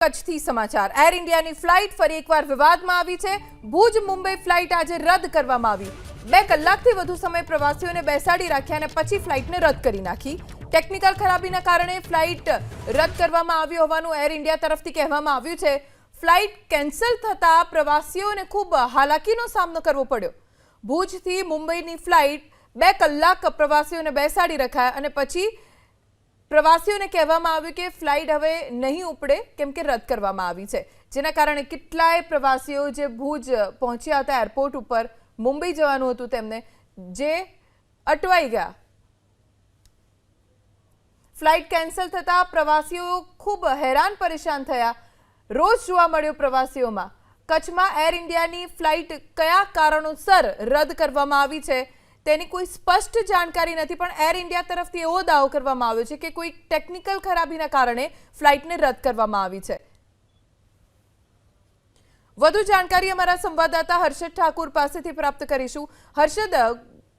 કચ્છથી સમાચાર એર ઇન્ડિયાની ફ્લાઇટ ફરી એકવાર વિવાદમાં આવી છે। ભુજ મુંબઈ ફ્લાઇટ આજે રદ કરવામાં આવી। 2 કલાકથી વધુ સમય પ્રવાસીઓને બેસાડી રાખ્યા અને પછી ફ્લાઇટને રદ કરી નાખી। ટેકનિકલ ખરાબીના કારણે ફ્લાઇટ રદ કરવામાં આવી હોવાનું એર ઇન્ડિયા તરફથી કહેવામાં આવ્યું છે। ફ્લાઇટ કેન્સલ થતા પ્રવાસીઓને ખૂબ હાલાકીનો સામનો કરવો પડ્યો। ભુજથી મુંબઈની ફ્લાઇટ 2 કલાક પ્રવાસીઓને બેસાડી રખાયા અને પછી પ્રવાસીઓને કહેવામાં આવ્યું કે ફ્લાઇટ હવે નહીં ઉપડે કેમ કે રદ કરવામાં આવી છે, જેના કારણે કેટલાય પ્રવાસીઓ જે ભુજ પહોંચ્યા હતા એરપોર્ટ ઉપર મુંબઈ જવાનું હતું તેમને જે અટવાઈ ગયા। ફ્લાઇટ કેન્સલ થતા પ્રવાસીઓ ખૂબ હેરાન પરેશાન થયા। રોજ જોવા મળ્યો પ્રવાસીઓમાં। કચ્છમાં એર ઇન્ડિયાની ફ્લાઇટ કયા કારણોસર રદ કરવામાં આવી છે તેની કોઈ સ્પષ્ટ જાણકારી નથી, પણ એર ઇન્ડિયા તરફથી એવો દાવો કરવામાં આવ્યો છે કે કોઈ ટેકનિકલ ખરાબીના કારણે ફ્લાઇટને રદ કરવામાં આવી છે। વધુ જાણકારી અમારા સંવાદદાતા હર્ષદ ઠાકુર પાસેથી પ્રાપ્ત કરીશું। હર્ષદ,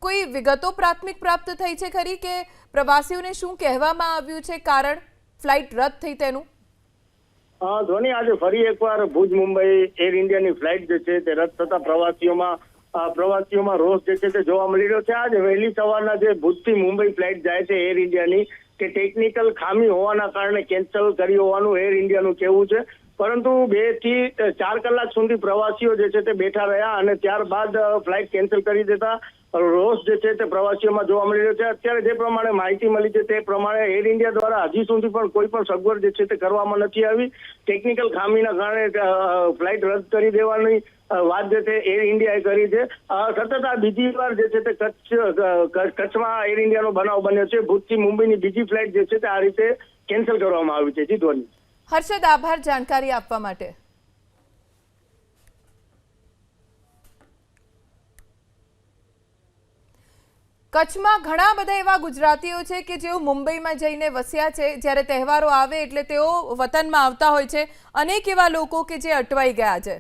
કોઈ વિગતો પ્રાથમિક પ્રાપ્ત થઈ છે ખરી કે પ્રવાસીઓને શું કહેવામાં આવ્યું છે કારણ ફ્લાઇટ રદ થઈ તેનું? ધોની, આજે ફરી એકવાર ભુજ મુંબઈ એર ઇન્ડિયાની ફ્લાઇટ જે છે તે રદ થતા પ્રવાસીઓમાં રોષ જે છે તે જોવા મળી રહ્યો છે। આજે વહેલી સવારના જે ભુજથી મુંબઈ ફ્લાઇટ જાય છે એર ઇન્ડિયાની કે ટેકનિકલ ખામી હોવાના કારણે કેન્સલ કરી હોવાનું એર ઇન્ડિયાનું કહેવું છે, પરંતુ 2 થી 4 કલાક સુધી પ્રવાસીઓ જે છે તે બેઠા રહ્યા અને ત્યારબાદ ફ્લાઇટ કેન્સલ કરી દેતા રોષ જે છે તે પ્રવાસીઓમાં જોવા મળી રહ્યો છે। અત્યારે જે પ્રમાણે માહિતી મળી છે તે પ્રમાણે એર ઇન્ડિયા દ્વારા હજી સુધી પણ કોઈ પણ સગવડ જે છે તે કરવામાં નથી આવી। ટેકનિકલ ખામીના કારણે ફ્લાઇટ રદ કરી દેવાની વાત જે છે એર ઇન્ડિયાએ કરી છે। સતત આ બીજી વાર જે છે તે કચ્છમાં એર ઇન્ડિયાનો બનાવ બન્યો છે। ભુજથી મુંબઈની બીજી ફ્લાઇટ જે છે તે આ રીતે કેન્સલ કરવામાં આવી છે। જી ધ્વની। હર્ષદ, આભાર જાણકારી આપવા માટે। કચ્છમાં ઘણા બધા એવા ગુજરાતીઓ છે કે જેઓ મુંબઈમાં જઈને વસ્યા છે। જ્યારે તહેવારો આવે એટલે તેઓ વતનમાં આવતા હોય છે। અનેક એવા લોકો કે જે અટવાઈ ગયા છે।